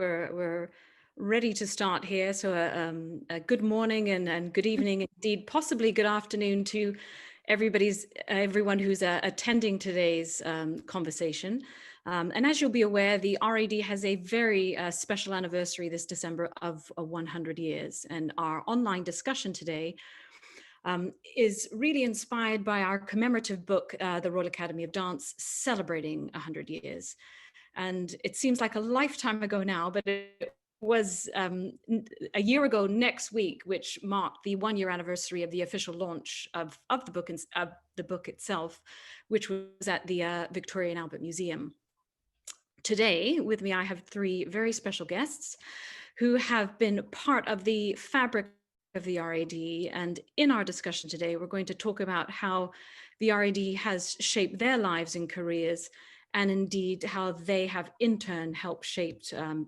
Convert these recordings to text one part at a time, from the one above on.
we're ready to start here. So a good morning and good evening, indeed, possibly good afternoon to everyone who's attending today's conversation. And as you'll be aware, the RAD has a very special anniversary this December of 100 years. And our online discussion today is really inspired by our commemorative book, the Royal Academy of Dance, celebrating 100 years. And it seems like a lifetime ago now, but it was a year ago next week, which marked the 1-year anniversary of the official launch of the book itself, which was at the Victoria and Albert Museum. Today, with me, I have 3 very special guests who have been part of the fabric of the RAD. And in our discussion today, we're going to talk about how the RAD has shaped their lives and careers, and indeed how they have in turn helped shape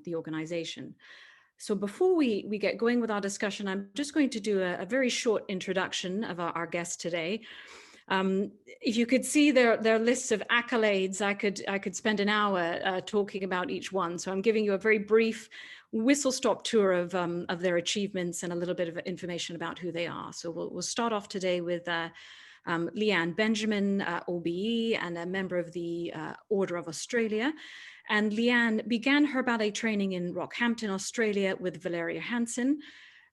the organization. So before we get going with our discussion, I'm just going to do a very short introduction of our guests today. If you could see their lists of accolades, I could spend an hour talking about each one. So I'm giving you a very brief whistle-stop tour of their achievements and a little bit of information about who they are. So we'll start off today with Leanne Benjamin Obe, and a member of the Order of Australia. And Leanne began her ballet training in Rockhampton, Australia with Valeria Hansen,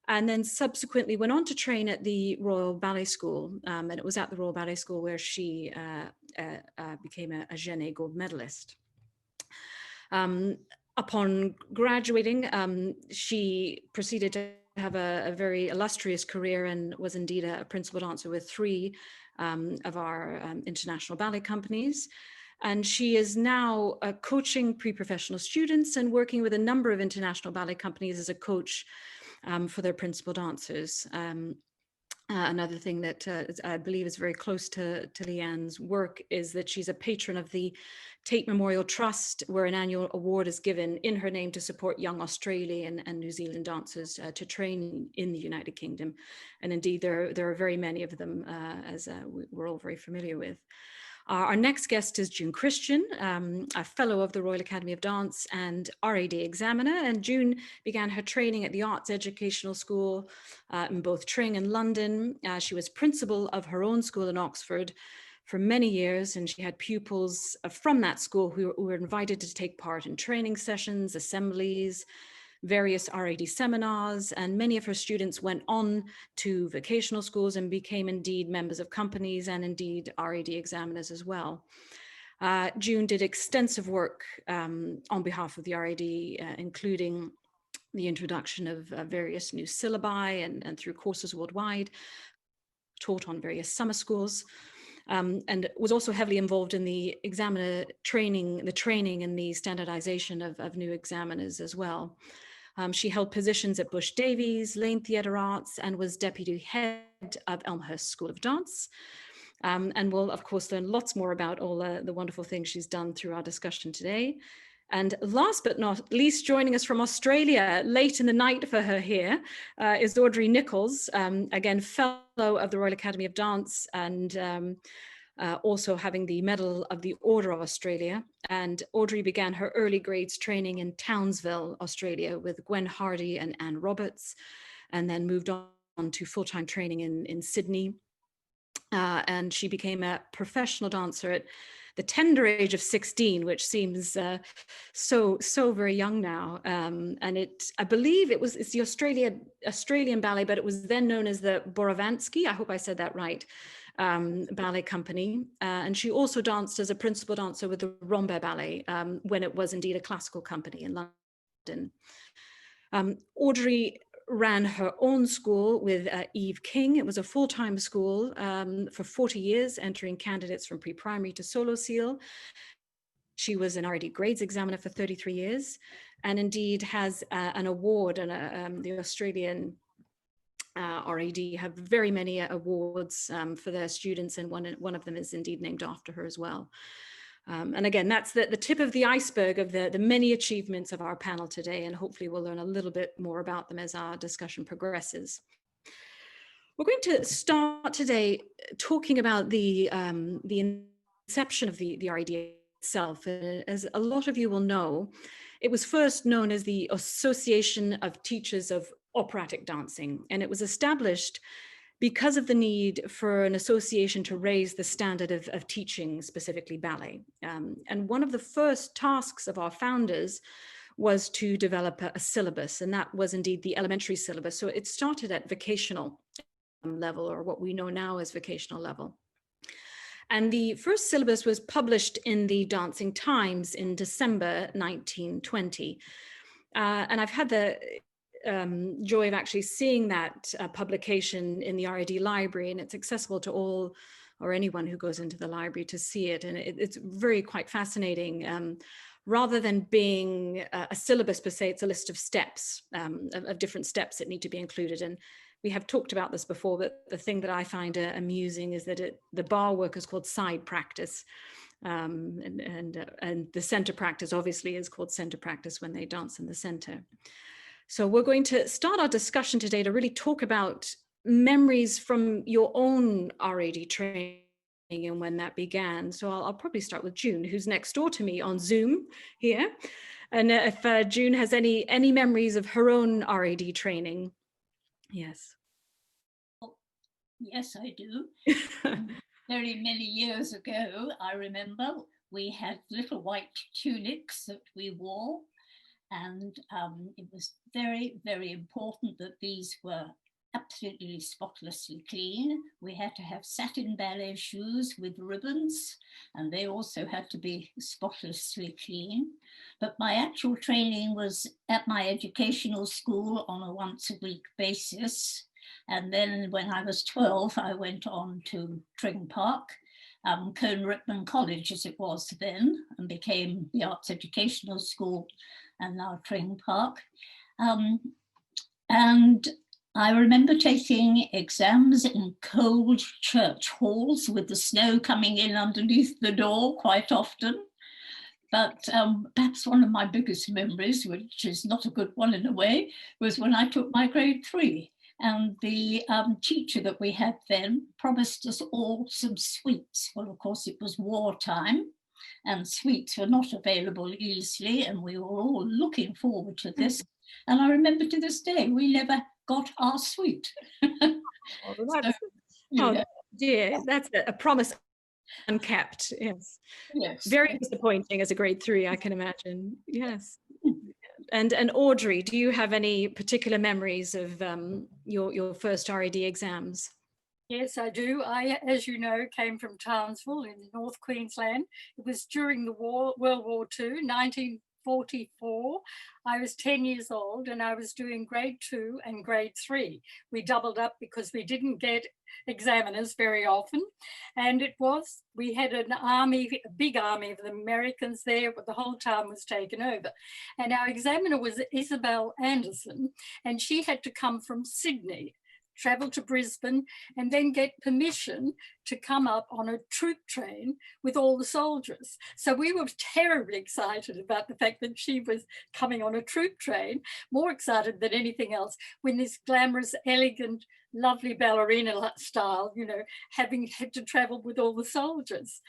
and then subsequently went on to train at the Royal Ballet School. And it was at the Royal Ballet School where she became a Genée gold medalist. Upon graduating, she proceeded to have a very illustrious career and was indeed a principal dancer with 3 of our international ballet companies. And she is now coaching pre-professional students and working with a number of international ballet companies as a coach for their principal dancers. Another thing that I believe is very close to Leanne's work is that she's a patron of the Tate Memorial Trust, where an annual award is given in her name to support young Australian and New Zealand dancers to train in the United Kingdom. And indeed, there are very many of them, as we're all very familiar with. Our next guest is June Christian, a fellow of the Royal Academy of Dance and RAD Examiner. And June began her training at the Arts Educational School in both Tring and London. She was principal of her own school in Oxford for many years, and she had pupils from that school who were invited to take part in training sessions, assemblies, various RAD seminars, and many of her students went on to vocational schools and became indeed members of companies and indeed RAD examiners as well. June did extensive work on behalf of the RAD, including the introduction of various new syllabi and through courses worldwide, taught on various summer schools, and was also heavily involved in the examiner training, and the standardization of new examiners as well. She held positions at Bush Davies, Lane Theatre Arts, and was deputy head of Elmhurst School of Dance. And we'll, of course, learn lots more about all the wonderful things she's done through our discussion today. And last but not least, joining us from Australia, late in the night for her here, is Audrey Nichols, again, fellow of the Royal Academy of Dance and also having the Medal of the Order of Australia. And Audrey began her early grades training in Townsville, Australia with Gwen Hardy and Anne Roberts, and then moved on to full-time training in Sydney. And she became a professional dancer at the tender age of 16, which seems so very young now. And I believe it's the Australian ballet, but it was then known as the Borovansky, I hope I said that right, ballet company. And she also danced as a principal dancer with the Rambert Ballet when it was indeed a classical company in London. Audrey ran her own school with Eve King. It was a full-time school for 40 years, entering candidates from pre-primary to solo seal. She was an RAD grades examiner for 33 years, and indeed has an award, and the Australian RAD have very many awards for their students, and one of them is indeed named after her as well. And again, that's the tip of the iceberg of the many achievements of our panel today, and hopefully we'll learn a little bit more about them as our discussion progresses. We're going to start today talking about the inception of the RAD itself. As a lot of you will know, It was first known as the Association of Teachers of Operatic Dancing, and it was established because of the need for an association to raise the standard of teaching, specifically ballet. And one of the first tasks of our founders was to develop a syllabus, and that was indeed the elementary syllabus. So it started at vocational level, or what we know now as vocational level. And the first syllabus was published in the Dancing Times in December 1920. And I've had the joy of actually seeing that publication in the RAD library, and it's accessible to all or anyone who goes into the library to see it. And it's very quite fascinating. Rather than being a syllabus per se, it's a list of steps, of different steps that need to be included. And we have talked about this before, but the thing that I find amusing is that the bar work is called side practice. And the center practice obviously is called center practice when they dance in the center. So we're going to start our discussion today to really talk about memories from your own RAD training and when that began. So I'll probably start with June, who's next door to me on Zoom here. And if June has any memories of her own RAD training. Yes. Yes, I do. Very many years ago, I remember we had little white tunics that we wore, and it was very, very important that these were absolutely spotlessly clean. We had to have satin ballet shoes with ribbons, and they also had to be spotlessly clean. But my actual training was at my educational school on a once-a-week basis. And then when I was 12, I went on to Tring Park, Cone Rickman College as it was then, and became the Arts Educational School, and now Tring Park. And I remember taking exams in cold church halls with the snow coming in underneath the door quite often. But perhaps one of my biggest memories, which is not a good one in a way, was when I took my grade 3. And the teacher that we had then promised us all some sweets. Well, of course, it was wartime, and sweets were not available easily, and we were all looking forward to this. And I remember to this day, we never got our sweet. Dear, that's a promise unkept. Yes. Yes. Very disappointing as a grade 3, I can imagine. Yes. And Audrey, do you have any particular memories of your first RAD exams? Yes, I do. I, as you know, came from Townsville in North Queensland. It was during the war, World War II, 1944. I was 10 years old and I was doing grade 2 and grade 3. We doubled up because we didn't get examiners very often. And we had an army, a big army of the Americans there, but the whole town was taken over. And our examiner was Isabel Anderson, and she had to come from Sydney, travel to Brisbane, and then get permission to come up on a troop train with all the soldiers. So we were terribly excited about the fact that she was coming on a troop train, more excited than anything else, when this glamorous, elegant, lovely ballerina style, you know, having had to travel with all the soldiers.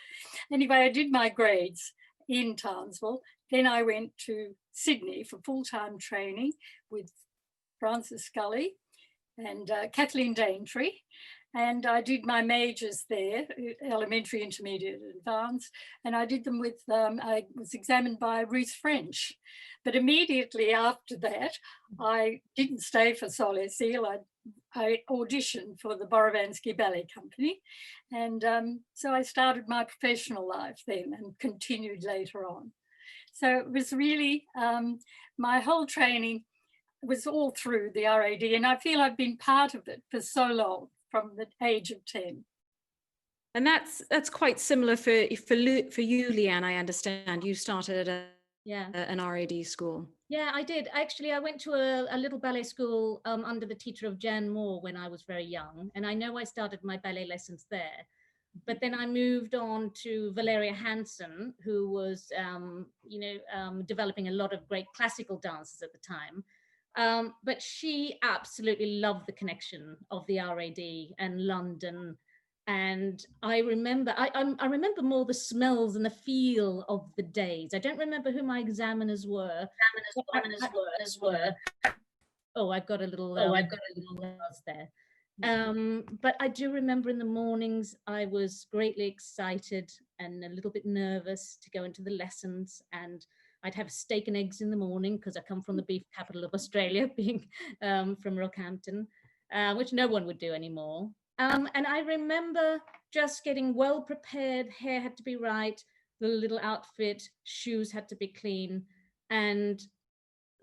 Anyway, I did my grades in Townsville. Then I went to Sydney for full-time training with Francis Scully and Kathleen Daintree, and I did my majors there, elementary, intermediate, advanced, and I did them with, I was examined by Ruth French. But immediately after that, I didn't stay for Sol Seal. I auditioned for the Borovansky Ballet Company, and so I started my professional life then and continued later on. So it was really, my whole training was all through the RAD, and I feel I've been part of it for so long, from the age of 10. And that's quite similar for you, Leanne. I understand you started at an RAD school. Yeah, I did. Actually, I went to a little ballet school under the teacher of Jan Moore when I was very young, and I know I started my ballet lessons there. But then I moved on to Valeria Hansen, who was, developing a lot of great classical dances at the time. But she absolutely loved the connection of the RAD and London And I remember, I remember more the smells and the feel of the days. I don't remember who my examiners were. Oh, I've got a little buzz there. But I do remember in the mornings, I was greatly excited and a little bit nervous to go into the lessons, and I'd have steak and eggs in the morning because I come from the beef capital of Australia, being from Rockhampton, which no one would do anymore. And I remember just getting well prepared. Hair had to be right, the little outfit, shoes had to be clean. And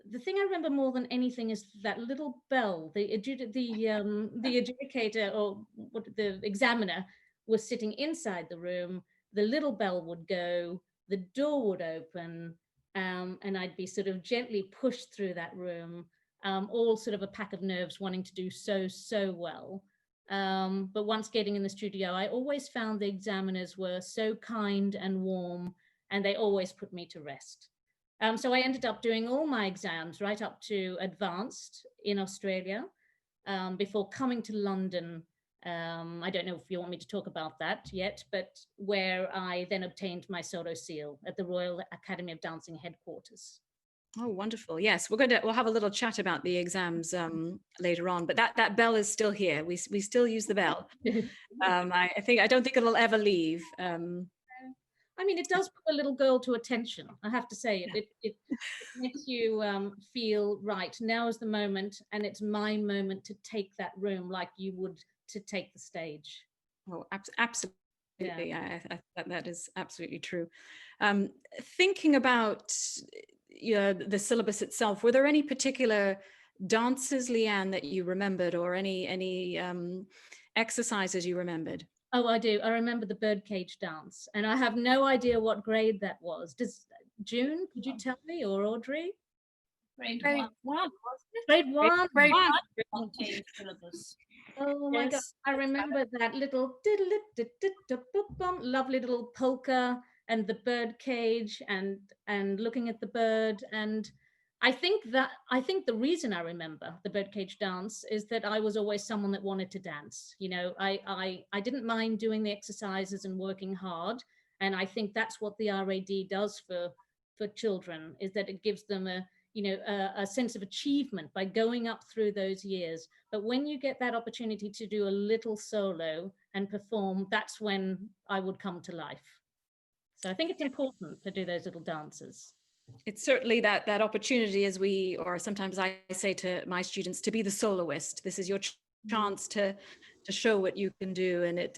the thing I remember more than anything is that little bell. The adjudicator, or what, the examiner, was sitting inside the room. The little bell would go, the door would open, and I'd be sort of gently pushed through that room, all sort of a pack of nerves wanting to do so well. But once getting in the studio, I always found the examiners were so kind and warm, and they always put me to rest. So I ended up doing all my exams right up to advanced in Australia before coming to London. I don't know if you want me to talk about that yet, but where I then obtained my solo seal at the Royal Academy of Dancing headquarters. Oh, wonderful. Yes, we'll have a little chat about the exams later on, but that bell is still here. We still use the bell. I don't think it'll ever leave. I mean, it does put a little girl to attention. I have to say, it makes you feel right. Now is the moment, and it's my moment to take that room like you would to take the stage. Oh, absolutely. Yeah. That is absolutely true. Thinking about the syllabus itself, were there any particular dances, Leanne, that you remembered, or any exercises you remembered? Oh, I do. I remember the Birdcage Dance, and I have no idea what grade that was. June, could you tell me, or Audrey? Grade one. Grade one. Fontaine syllabus. Oh my God! I remember that little lovely little polka and the bird cage and looking at the bird. And I think the reason I remember the Birdcage Dance is that I was always someone that wanted to dance. You know, I didn't mind doing the exercises and working hard. And I think that's what the RAD does for children, is that it gives them a sense of achievement by going up through those years. But when you get that opportunity to do a little solo and perform, that's when I would come to life. So I think it's important to do those little dances. It's certainly that opportunity, or sometimes I say to my students, to be the soloist. This is your chance to show what you can do. And it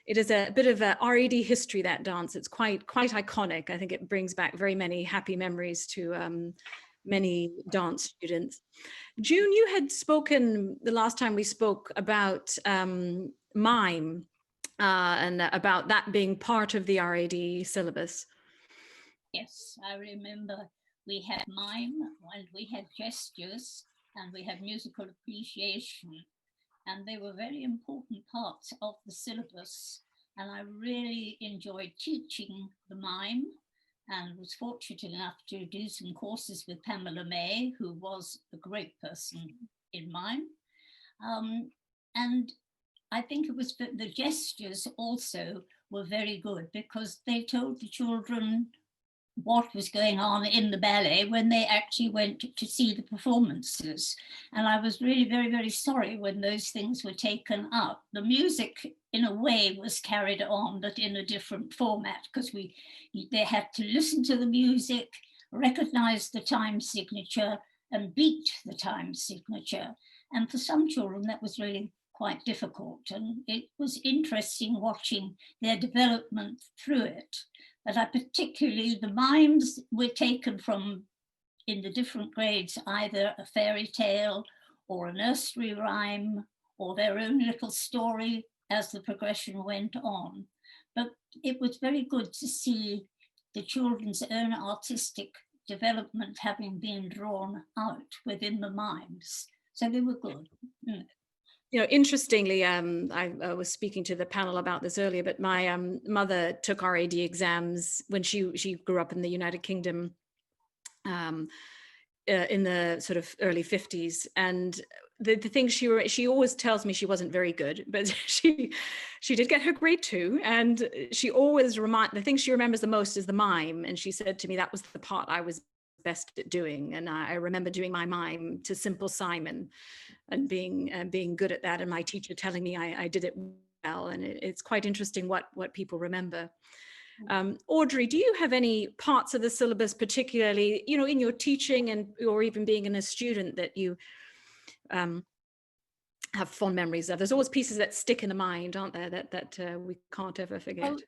is a bit of a RAD history, that dance. It's quite iconic. I think it brings back very many happy memories to many dance students. June, you had spoken the last time we spoke about mime and about that being part of the RAD syllabus. Yes, I remember we had mime, and we had gestures, and we had musical appreciation, and they were very important parts of the syllabus. And I really enjoyed teaching the mime, and was fortunate enough to do some courses with Pamela May, who was a great person in mime. And I think it was the gestures also were very good, because they told the children what was going on in the ballet when they actually went to see the performances. And I was really very, very sorry when those things were taken up. The music, in a way, was carried on, but in a different format, because they had to listen to the music, recognize the time signature, and beat the time signature. And for some children, that was really quite difficult. And it was interesting watching their development through it. But the mimes were taken from, in the different grades, either a fairy tale or a nursery rhyme or their own little story as the progression went on. But it was very good to see the children's own artistic development having been drawn out within the mimes. So they were good. Interestingly, I was speaking to the panel about this earlier, but my mother took RAD exams when she grew up in the United Kingdom in the sort of early 50s. And the things she always tells me she wasn't very good, but she did get her grade 2, and she always the thing she remembers the most is the mime. And she said to me that was the part I was best at doing. And I remember doing my mime to Simple Simon and being good at that. And my teacher telling me I did it well. And it's quite interesting what people remember. Audrey, do you have any parts of the syllabus, particularly, you know, in your teaching and or even being in a student, that you have fond memories of? There's always pieces that stick in the mind, aren't there, that we can't ever forget? Well,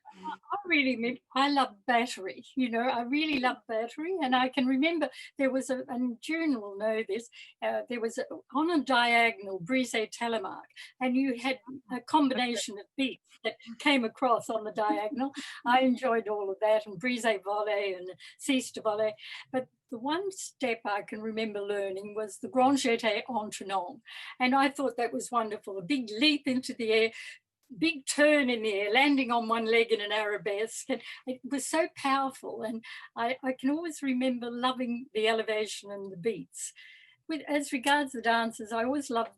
I love battery, you know, I really love battery. And I can remember there was and June will know this, there was on a diagonal brise telemark, and you had a combination of beats that came across on the diagonal. I enjoyed all of that, and brise volley and sieste volley. But the one step I can remember learning was the grand jeté entraînant. And I thought that was wonderful, a big leap into the air, big turn in the air, landing on one leg in an arabesque. And it was so powerful. And I can always remember loving the elevation and the beats. As regards the dances, I always loved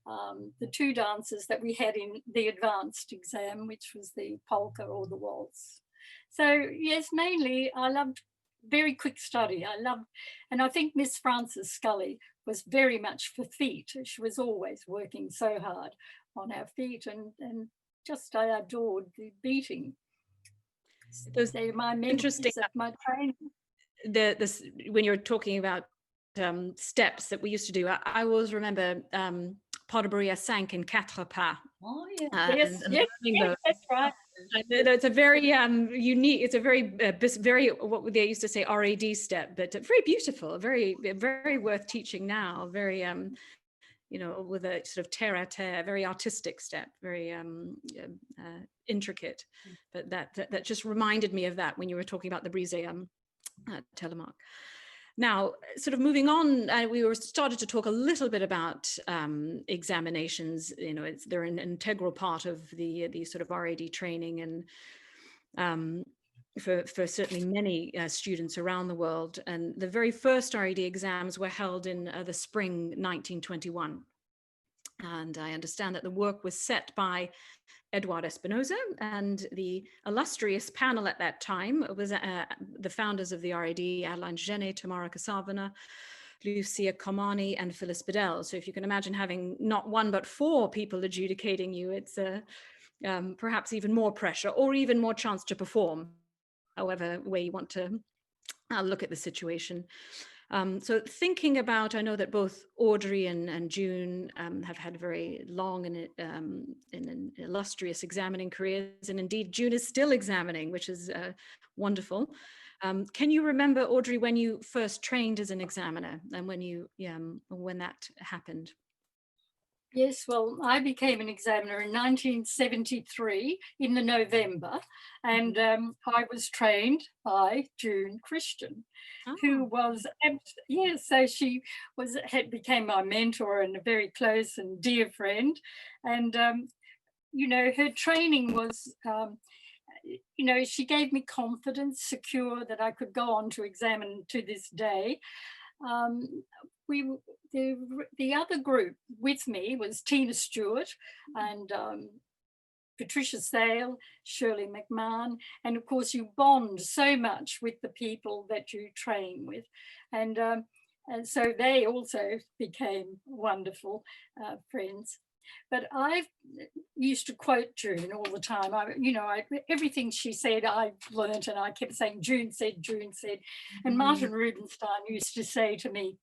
the 2 dances that we had in the advanced exam, which was the polka or the waltz. So yes, mainly I loved very quick study. And I think Miss Frances Scully was very much for feet. She was always working so hard on our feet, and just I adored the beating. Those They're my memories interesting of my training. When you're talking about steps that we used to do, I always remember pas de bruit à 5 and 4 pas. Oh, yeah. Yes, that's right. It's a very unique, it's a very what they used to say RAD step, but very beautiful, very worth teaching now, very you know, with a sort of terre à terre, very artistic step, very intricate. But that just reminded me of that when you were talking about the brise telemark. Now, sort of moving on, we started to talk a little bit about examinations. You know, they're an integral part of the sort of RAD training, and for certainly many students around the world. And the very first RAD exams were held in the spring 1921. And I understand that the work was set by Edouard Espinosa, and the illustrious panel at that time was the founders of the RAD, Adeline Genée, Tamara Kasavana, Lucia Comani, and Phyllis Bedell. So if you can imagine having not 1 but 4 people adjudicating you, it's perhaps even more pressure or even more chance to perform, however way you want to look at the situation. So thinking about, I know that both Audrey and June have had very long and illustrious examining careers, and indeed June is still examining, which is wonderful. Can you remember, Audrey, when you first trained as an examiner, and when that happened? Yes, well, I became an examiner in 1973 in the November, and I was trained by June Christian, who was, so she became my mentor and a very close and dear friend. And, you know, her training was, you know, she gave me confidence, secure that I could go on to examine to this day. The other group with me was Tina Stewart and Patricia Sale, Shirley McMahon, and of course you bond so much with the people that you train with, and so they also became wonderful friends. But I used to quote June all the time. Everything she said I learned, and I kept saying June said, and Martin Rubenstein used to say to me,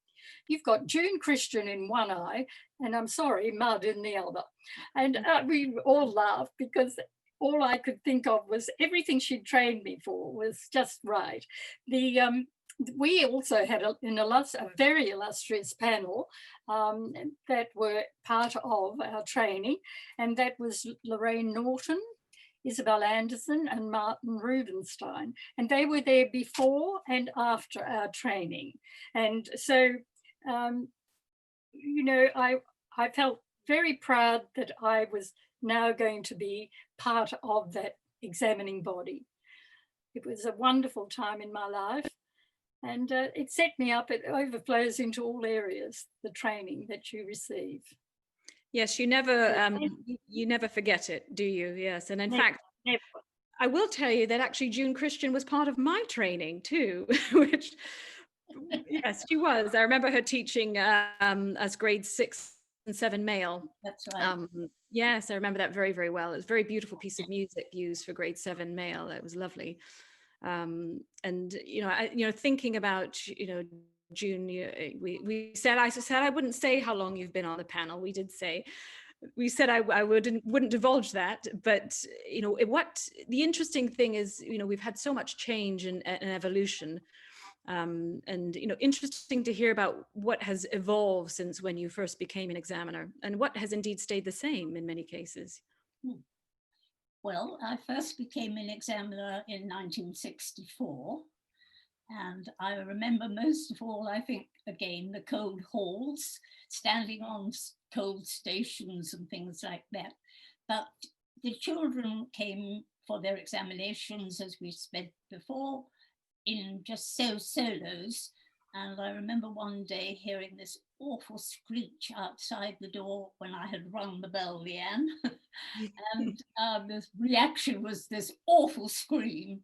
"You've got June Christian in one eye, and I'm sorry, mud in the other." And we all laughed because all I could think of was everything she'd trained me for was just right. We also had a very illustrious panel that were part of our training, and that was Lorraine Norton, Isabel Anderson, and Martin Rubenstein. And they were there before and after our training. And so, you know, I felt very proud that I was now going to be part of that examining body. It was a wonderful time in my life. And it set me up. It overflows into all areas, the training that you receive. Yes, you never forget it, do you? Yes, and in fact, never. I will tell you that actually June Christian was part of my training too, which, yes, she was. I remember her teaching us grade 6 and 7 male. That's right. Yes, I remember that very, very well. It was a very beautiful piece of music used for grade 7 male. It was lovely. And, thinking about, June, we said, I said, I wouldn't say how long you've been on the panel. We said I wouldn't divulge that, but what the interesting thing is, we've had so much change and evolution, and interesting to hear about what has evolved since when you first became an examiner, and what has indeed stayed the same in many cases. Well, I first became an examiner in 1964. And I remember most of all, I think, again, the cold halls, standing on cold stations and things like that. But the children came for their examinations, as we said before, in just solos. And I remember one day hearing this awful screech outside the door when I had rung the bell, Leanne. And the reaction was this awful scream.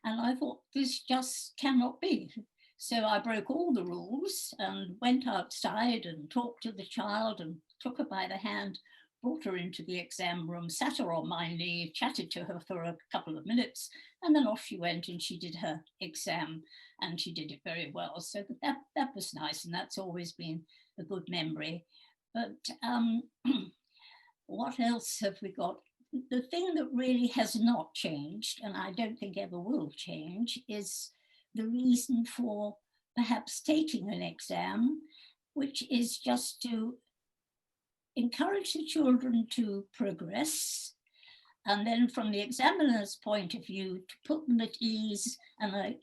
And I thought, this just cannot be. So I broke all the rules and went outside and talked to the child and took her by the hand, brought her into the exam room, sat her on my knee, chatted to her for a couple of minutes, and then off she went and she did her exam, and she did it very well. So that was nice, and that's always been a good memory. But what else have we got? The thing that really has not changed, and I don't think ever will change, is the reason for perhaps taking an exam, which is just to encourage the children to progress, and then from the examiner's point of view, to put them at ease and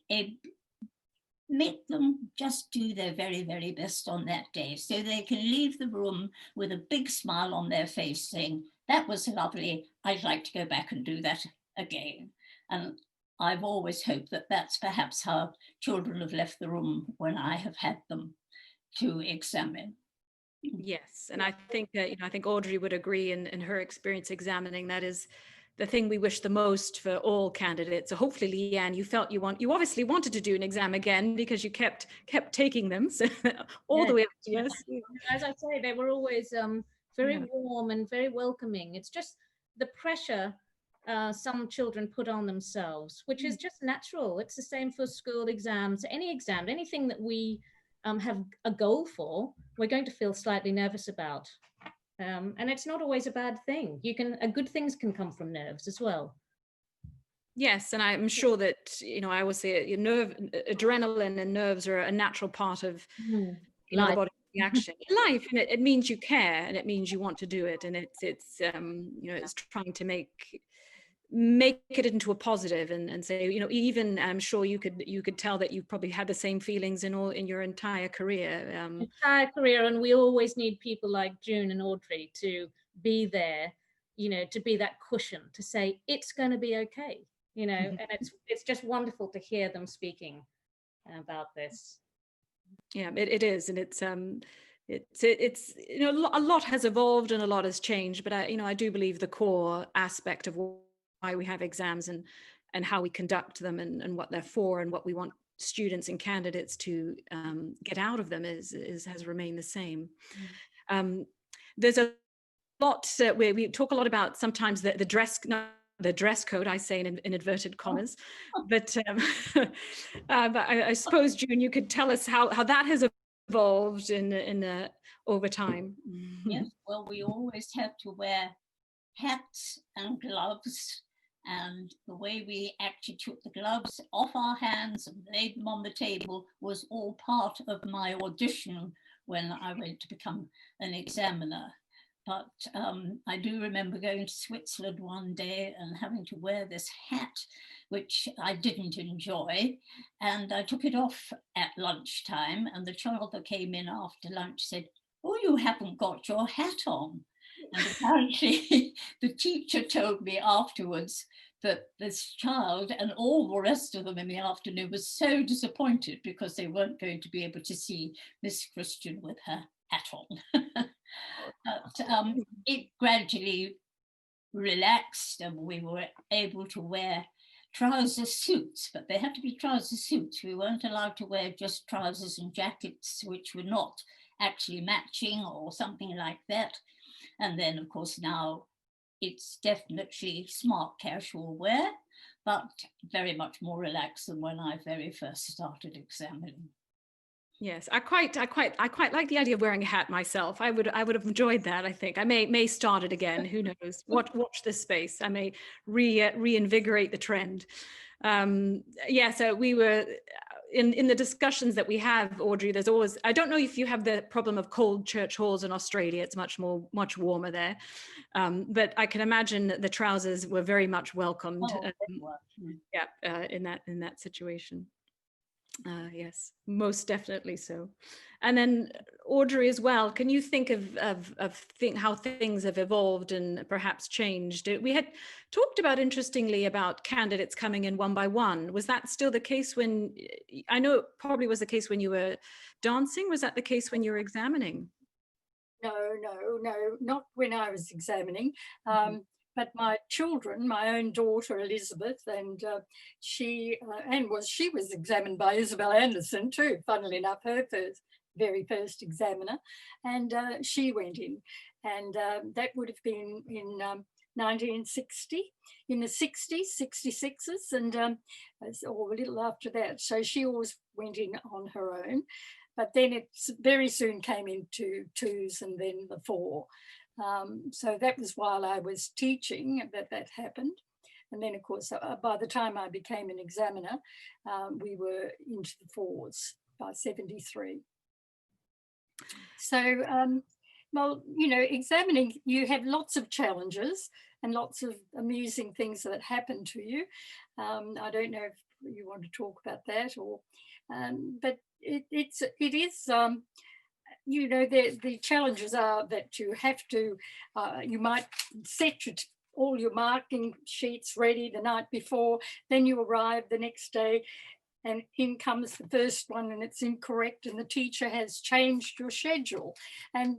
make them just do their very, very best on that day, so they can leave the room with a big smile on their face saying, that was lovely, I'd like to go back and do that again. And I've always hoped that that's perhaps how children have left the room when I have had them to examine. Yes, and I think I think Audrey would agree in her experience examining. That is the thing we wish the most for all candidates. So hopefully, Leanne, you felt you obviously wanted to do an exam again because you kept taking them, so all the way up to yes. As I say, they were always very warm and very welcoming. It's just the pressure some children put on themselves, which is just natural. It's the same for school exams, any exam, anything that we have a goal for, we're going to feel slightly nervous about. And it's not always a bad thing. Good things can come from nerves as well. Yes, and I'm sure that, I always say adrenaline and nerves are a natural part of the body reaction. Life, and it means you care, and it means you want to do it, and it's trying to make it into a positive and say, even I'm sure you could tell that you probably had the same feelings in your entire career. And we always need people like June and Audrey to be there, to be that cushion, to say it's going to be okay, and it's just wonderful to hear them speaking about this. Yeah, it is, and it's a lot has evolved and a lot has changed, but I do believe the core aspect of why we have exams and how we conduct them and what they're for and what we want students and candidates to get out of them has remained the same. There's a lot where we talk a lot about sometimes the dress code, I say in inverted commas, but I suppose, June, you could tell us how that has evolved in over time. Yes, well, we always have to wear hats and gloves, and the way we actually took the gloves off our hands and laid them on the table was all part of my audition when I went to become an examiner. But I do remember going to Switzerland one day and having to wear this hat, which I didn't enjoy. And I took it off at lunchtime, and the child that came in after lunch said, "Oh, you haven't got your hat on." And apparently the teacher told me afterwards But this child and all the rest of them in the afternoon was so disappointed because they weren't going to be able to see Miss Christian with her hat on. But it gradually relaxed and we were able to wear trouser suits, but they had to be trouser suits. We weren't allowed to wear just trousers and jackets which were not actually matching or something like that. And then of course now it's definitely smart casual wear, but very much more relaxed than when I very first started examining. Yes, I quite like the idea of wearing a hat myself. I would have enjoyed that. I think I may start it again. Who knows? Watch this space. I may reinvigorate the trend. Yeah. So we were in the discussions that we have, Audrey. There's always, I don't know if you have the problem of cold church halls in Australia. It's much warmer there. But I can imagine that the trousers were very much welcomed. Yeah, in that situation. Yes, most definitely so. And then Audrey as well, can you think of how things have evolved and perhaps changed? We had talked about, interestingly, about candidates coming in one by one. Was that still the case when, I know it probably was the case when you were dancing, was that the case when you were examining? No, not when I was examining. But my children, my own daughter Elizabeth, and she was examined by Isabel Anderson too, funnily enough, her very first examiner, and she went in, and that would have been in 1960, in the 60s, 66s, and or a little after that. So she always went in on her own, but then it very soon came into twos and then the four. So that was while I was teaching that happened. And then, of course, by the time I became an examiner, we were into the fours by 73. So, well, you know, examining, you have lots of challenges and lots of amusing things that happen to you. I don't know if you want to talk about that, or, but it is. You know, the challenges are that you have to, you might set all your marking sheets ready the night before, then you arrive the next day and in comes the first one and it's incorrect and the teacher has changed your schedule, and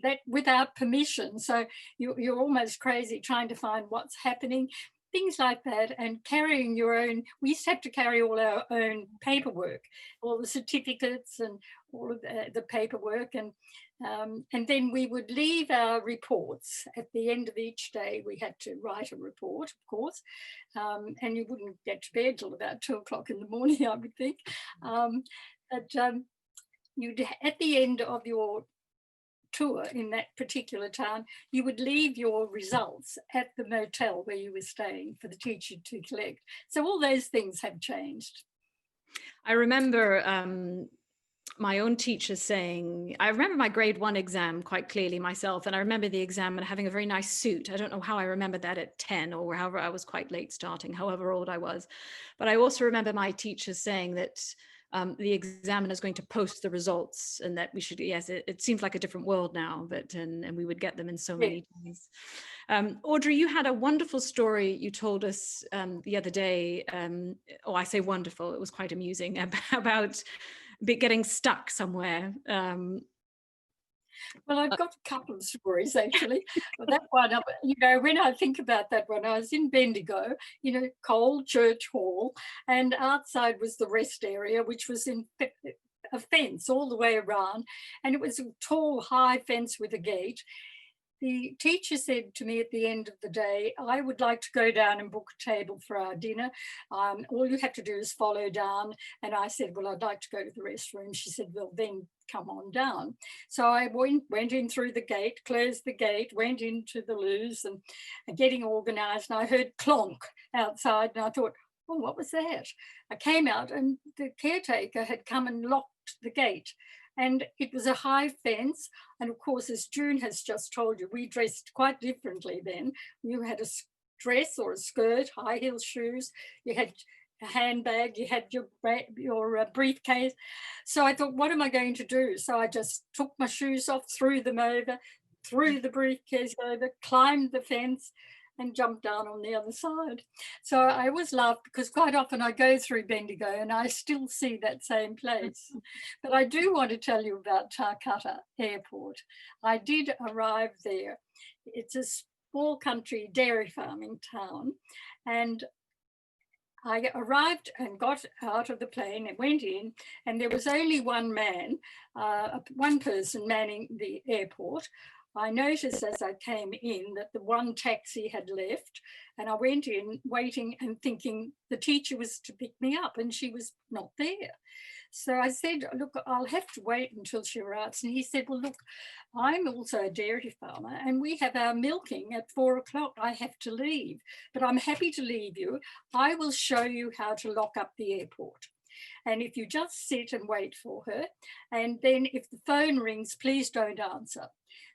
that without permission. So you're almost crazy trying to find what's happening. Things like that, and carrying your own, we used to have to carry all our own paperwork, all the certificates and all of the paperwork, and then we would leave our reports at the end of each day. We had to write a report, of course, and you wouldn't get to bed till about 2 o'clock in the morning, I would think. But you'd, at the end of your tour in that particular town, you would leave your results at the motel where you were staying for the teacher to collect. So all those things have changed. I remember my own teacher saying, I remember my grade 1 exam quite clearly myself, and I remember the examiner having a very nice suit. I don't know how I remember that at 10 or however, I was quite late starting, however old I was. But I also remember my teacher saying that the examiner is going to post the results, and that we should, yes, it seems like a different world now, but and we would get them in so many days. Audrey, you had a wonderful story you told us the other day. Oh, I say wonderful, it was quite amusing, about getting stuck somewhere. Well, I've got a couple of stories actually. That one, you know, when I think about that one, I was in Bendigo, you know, cold church hall, and outside was the rest area, which was in a fence all the way around, and it was a tall, high fence with a gate. The teacher said to me at the end of the day, I would like to go down and book a table for our dinner. All you have to do is follow down. And I said, well, I'd like to go to the restroom. She said, well, then come on down. So I went in through the gate, closed the gate, went into the loos and getting organised. And I heard clonk outside and I thought, oh, what was that? I came out and the caretaker had come and locked the gate. And it was a high fence. And of course, as June has just told you, we dressed quite differently then. You had a dress or a skirt, high heel shoes, you had a handbag, you had your briefcase. So I thought, what am I going to do? So I just took my shoes off, threw them over, threw the briefcase over, climbed the fence, and jump down on the other side. So I always laugh because quite often I go through Bendigo and I still see that same place. But I do want to tell you about Calcutta Airport. I did arrive there. It's a small country dairy farming town, and I arrived and got out of the plane and went in, and there was only one person manning the airport. I noticed as I came in that the one taxi had left, and I went in waiting and thinking the teacher was to pick me up, and she was not there. So I said, look, I'll have to wait until she arrives. And he said, well, look, I'm also a dairy farmer and we have our milking at 4 o'clock. I have to leave, but I'm happy to leave you. I will show you how to lock up the airport. And if you just sit and wait for her, and then if the phone rings, please don't answer.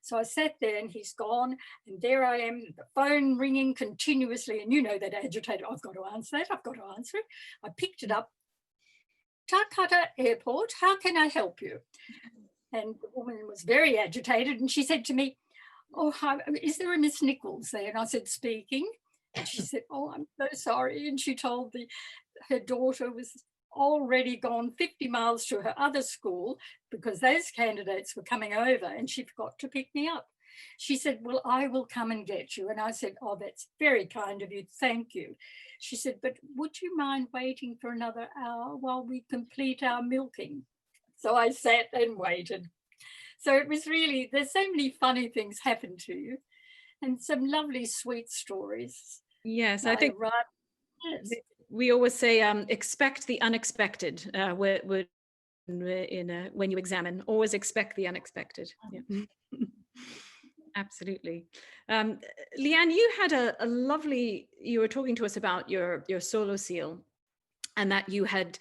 So I sat there and he's gone, and there I am, the phone ringing continuously. And you know that agitator, I've got to answer that, I've got to answer it. I picked it up. Calcutta Airport, how can I help you? And the woman was very agitated and she said to me, oh, hi, is there a Miss Nichols there? And I said, speaking. And she said, oh, I'm so sorry. And she told her daughter was already gone 50 miles to her other school because those candidates were coming over and she forgot to pick me up. She said, well, I will come and get you. And I said, oh, that's very kind of you. Thank you. She said, but would you mind waiting for another hour while we complete our milking? So I sat and waited. So it was really, there's so many funny things happen to you and some lovely, sweet stories. Yes, I think we always say, expect the unexpected when you examine. Always expect the unexpected. Yeah. Absolutely. Leanne, you had a lovely, you were talking to us about your solo seal and that you had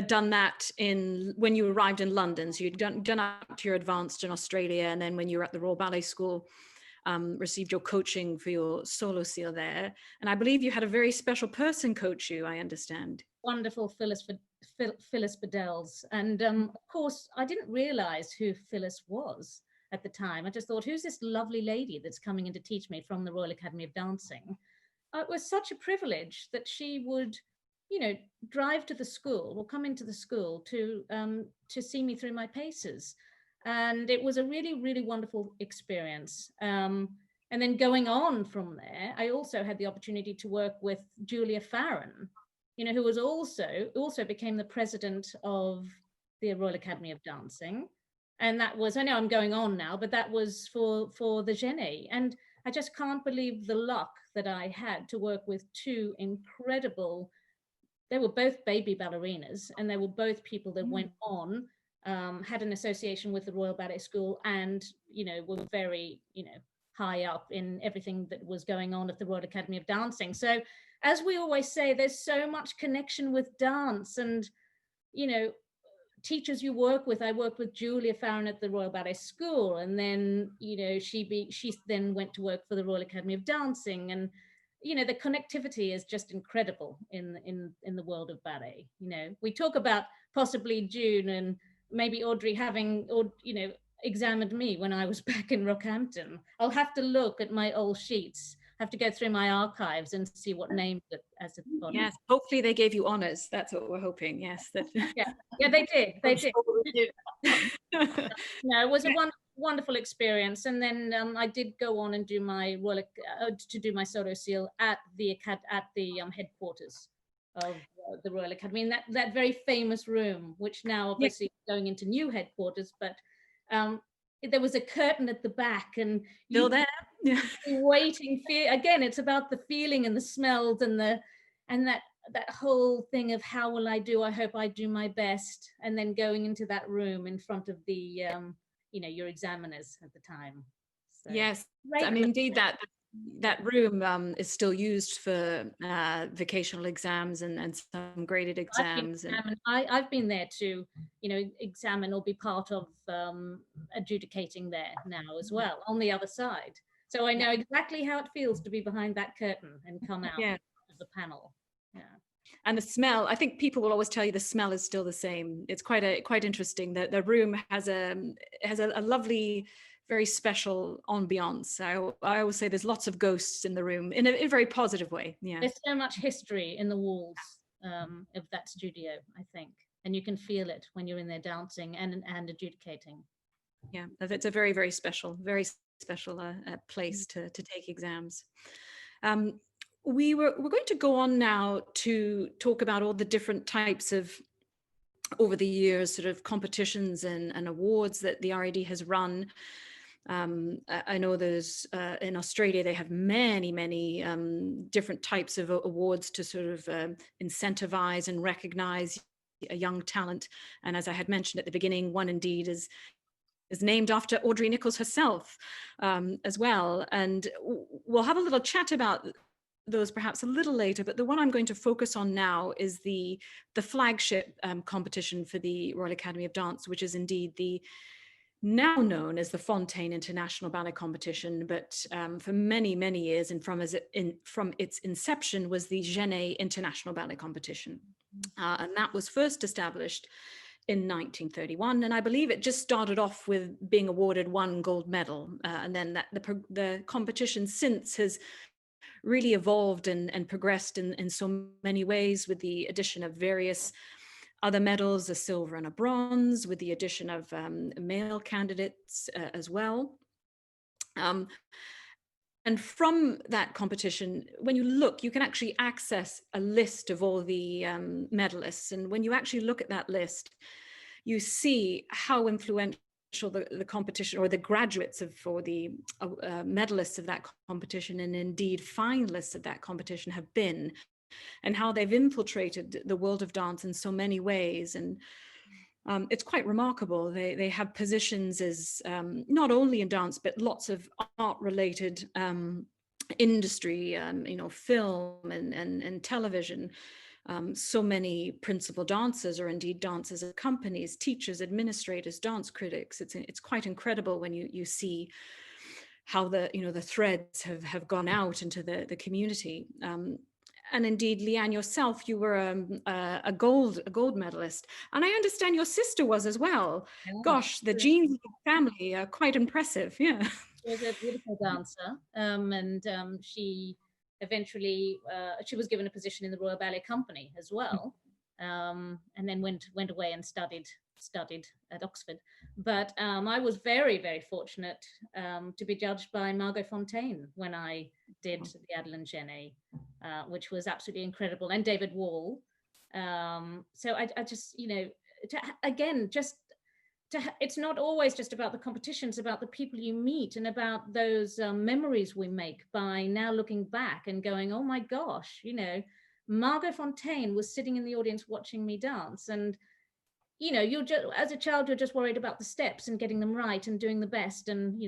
done that when you arrived in London. So you'd done up to your advanced in Australia, and then when you were at the Royal Ballet School, received your coaching for your solo seal there. And I believe you had a very special person coach you, I understand. Wonderful Phyllis Bedells. And of course, I didn't realize who Phyllis was at the time. I just thought, who's this lovely lady that's coming in to teach me from the Royal Academy of Dancing? It was such a privilege that she would, drive to the school or come into the school to see me through my paces. And it was a really, really wonderful experience. And then going on from there, I also had the opportunity to work with Julia Farron, who was also became the president of the Royal Academy of Dancing. And that was, I know I'm going on now, but that was for the Genée. And I just can't believe the luck that I had to work with two incredible, they were both baby ballerinas, and they were both people that went on, had an association with the Royal Ballet School and, were very, high up in everything that was going on at the Royal Academy of Dancing. So as we always say, there's so much connection with dance and, teachers you work with. I worked with Julia Farron at the Royal Ballet School, and then she then went to work for the Royal Academy of Dancing, and the connectivity is just incredible in the world of ballet. We talk about possibly June and maybe Audrey having examined me when I was back in Rockhampton. I'll have to look at my old sheets. Have to go through my archives and see what names it as a body. Yes, hopefully they gave you honors. That's what we're hoping. Yes. Yeah, they did. They did. No, it was a wonderful experience. And then I did go on and do my my solo seal at the headquarters of the Royal Academy, in that very famous room, which now obviously going into new headquarters, but there was a curtain at the back, and still there. Yeah. Waiting. Again, it's about the feeling and the smells and that whole thing of how will I do? I hope I do my best, and then going into that room in front of the your examiners at the time. So, yes, I mean, indeed that room is still used for vocational exams and some graded exams. I've been there to, examine or be part of adjudicating there now as well, on the other side. So I know exactly how it feels to be behind that curtain and come out of the panel. Yeah. And the smell, I think people will always tell you the smell is still the same. It's quite interesting that the room has a lovely very special ambiance. I always say there's lots of ghosts in the room in a very positive way. Yeah. There's so much history in the walls of that studio, I think. And you can feel it when you're in there dancing and adjudicating. Yeah, it's a very, very special place to take exams. We're going to go on now to talk about all the different types of, over the years, sort of competitions and awards that the RAD has run. I know there's in Australia, they have many different types of awards to sort of incentivize and recognize a young talent. And as I had mentioned at the beginning, one indeed is named after Audrey Nichols herself as well. And we'll have a little chat about those perhaps a little later, but the one I'm going to focus on now is the flagship competition for the Royal Academy of Dance, which is indeed the now known as the Fontaine International Ballet Competition, but for many years and from its inception was the Genée International Ballet Competition. And that was first established in 1931, and I believe it just started off with being awarded one gold medal, and then the competition since has really evolved and progressed in so many ways, with the addition of various other medals, a silver and a bronze, with the addition of male candidates as well. And from that competition, when you look, you can actually access a list of all the medalists. And when you actually look at that list, you see how influential the competition, or the graduates or the medalists of that competition, and indeed finalists of that competition, have been, and how they've infiltrated the world of dance in so many ways. And it's quite remarkable. They have positions as not only in dance, but lots of art-related industry, film and television. So many principal dancers, or indeed dancers of companies, teachers, administrators, dance critics. It's quite incredible when you see how the threads have gone out into the community. And indeed, Leanne, yourself, you were a gold medalist, and I understand your sister was as well. Yeah. Gosh, the genes of the family are quite impressive. Yeah, she was a beautiful dancer, and she eventually she was given a position in the Royal Ballet Company as well, and then went away and studied at Oxford. But I was very fortunate to be judged by Margot Fontaine when I did the RAD and Genée, which was absolutely incredible, and David Wall. So I just, it's not always just about the competitions, about the people you meet and about those memories we make by now looking back and going, oh my gosh, Margot Fontaine was sitting in the audience watching me dance. And you're just, as a child, you're just worried about the steps and getting them right and doing the best and,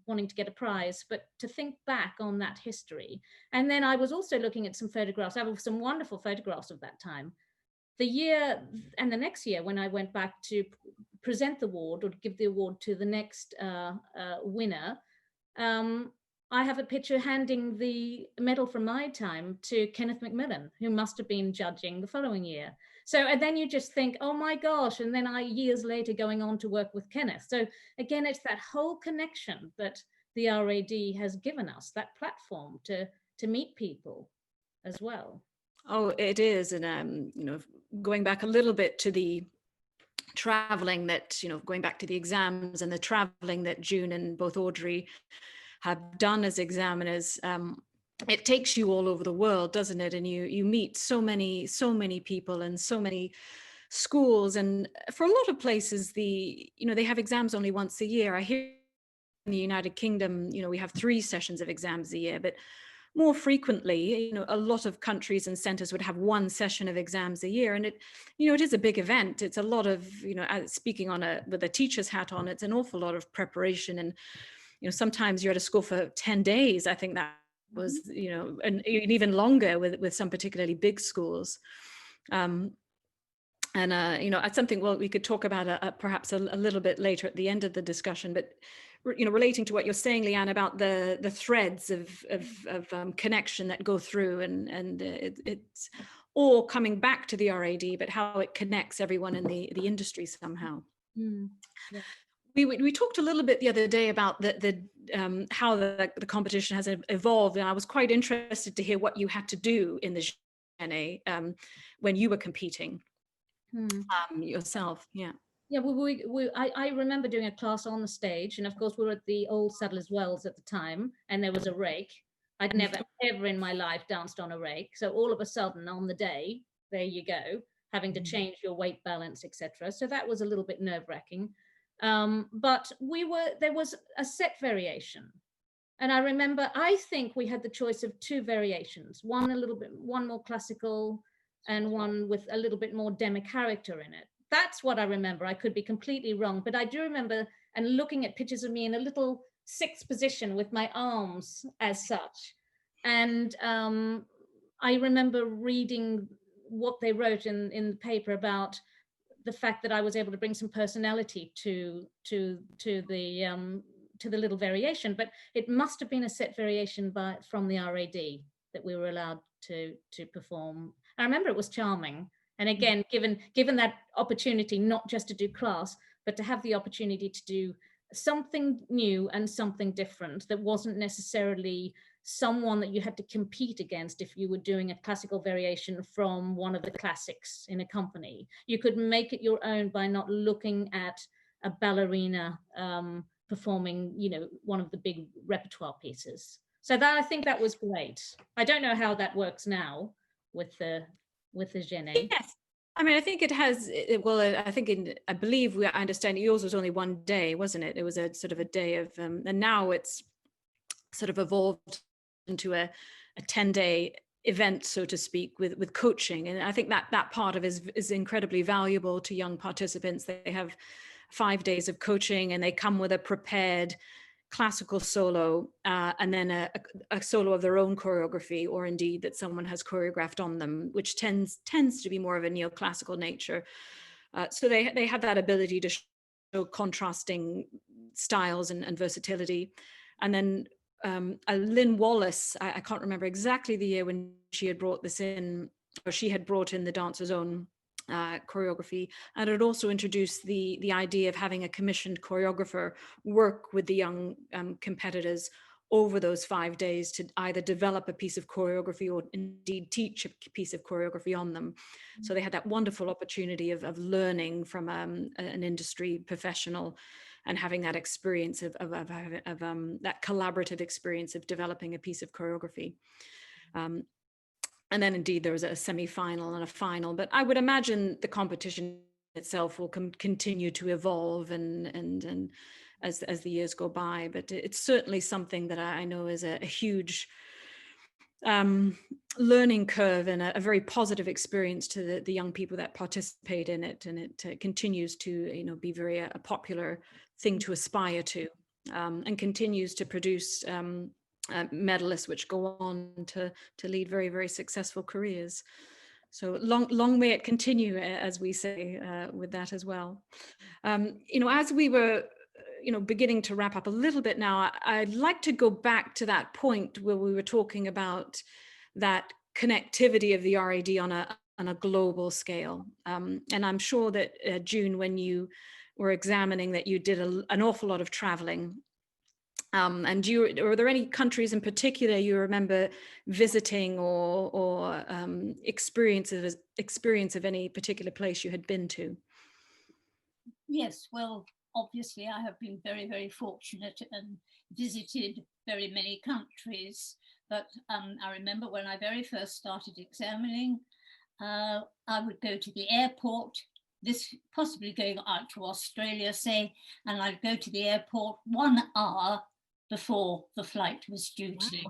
wanting to get a prize. But to think back on that history. And then I was also looking at some photographs. I have some wonderful photographs of that time. The year and the next year, when I went back to present the award or give the award to the next winner, I have a picture handing the medal from my time to Kenneth Macmillan, who must have been judging the following year. So, and then you just think, oh my gosh, and then years later going on to work with Kenneth. So again, it's that whole connection that the RAD has given us, that platform to meet people as well. Oh, it is. And, going back a little bit to the traveling that, going back to the exams and the traveling that June and both Audrey have done as examiners, it takes you all over the world, doesn't it? And you meet so many people and so many schools. And for a lot of places, they have exams only once a year. I hear in the United Kingdom, we have 3 sessions of exams a year, but more frequently, a lot of countries and centers would have 1 session of exams a year. And it is a big event. It's a lot of, speaking with a teacher's hat on, it's an awful lot of preparation. And, sometimes you're at a school for 10 days. I think that was, and even longer with some particularly big schools. It's something, we could talk about perhaps a little bit later at the end of the discussion, but relating to what you're saying, Leanne, about the threads of connection that go through, and it's all coming back to the RAD, but how it connects everyone in the industry somehow. Mm, yeah. We talked a little bit the other day about how the competition has evolved, and I was quite interested to hear what you had to do in the Genée when you were competing yourself. Yeah. Yeah, I remember doing a class on the stage, and of course we were at the old Sadler's Wells at the time, and there was a rake. I'd never ever in my life danced on a rake, so all of a sudden on the day, there you go, having to change your weight balance, etc. So that was a little bit nerve-wracking. But there was a set variation, and I remember I think we had the choice of two variations, one more classical, and one with a little bit more demi character in it. That's what I remember. I could be completely wrong, but I do remember and looking at pictures of me in a little sixth position with my arms as such. And I remember reading what they wrote in the paper about the fact that I was able to bring some personality to the little variation, but it must have been a set variation from the RAD that we were allowed to perform. I remember it was charming. And again, given that opportunity, not just to do class, but to have the opportunity to do something new and something different that wasn't necessarily someone that you had to compete against if you were doing a classical variation from one of the classics in a company. You could make it your own by not looking at a ballerina performing, one of the big repertoire pieces. So I think that was great. I don't know how that works now with the Genée. Yes. I mean, I think it has, I believe I understand yours was only one day, wasn't it? It was a sort of a day of, and now it's sort of evolved into a 10-day event, so to speak, with coaching. And I think that part of it is incredibly valuable to young participants. They have 5 days of coaching and they come with a prepared classical solo and then a solo of their own choreography, or indeed that someone has choreographed on them, which tends to be more of a neoclassical nature. So they have that ability to show contrasting styles and versatility. And then Lynn Wallace, I can't remember exactly the year when she had brought this in, or she had brought in the dancer's own choreography, and it also introduced the idea of having a commissioned choreographer work with the young competitors over those 5 days to either develop a piece of choreography or indeed teach a piece of choreography on them. So they had that wonderful opportunity of learning from an industry professional and having that experience of that collaborative experience of developing a piece of choreography. And then indeed there was a semi-final and a final, but I would imagine the competition itself will continue to evolve and as the years go by, but it's certainly something that I know is a huge learning curve and a very positive experience to the young people that participate in it, and it continues to be very a popular thing to aspire to, and continues to produce medalists which go on to lead very, very successful careers. So long may it continue, as we say, with that as well. As we were beginning to wrap up a little bit now, I'd like to go back to that point where we were talking about that connectivity of the RAD on a global scale. And I'm sure that June, when you were examining, that you did an awful lot of traveling. And were there any countries in particular you remember visiting or experience of any particular place you had been to? Yes, well, obviously I have been very, very fortunate and visited very many countries. But I remember when I very first started examining, I would go to the airport, this possibly going out to Australia, say, and I'd go to the airport 1 hour before the flight was due to leave.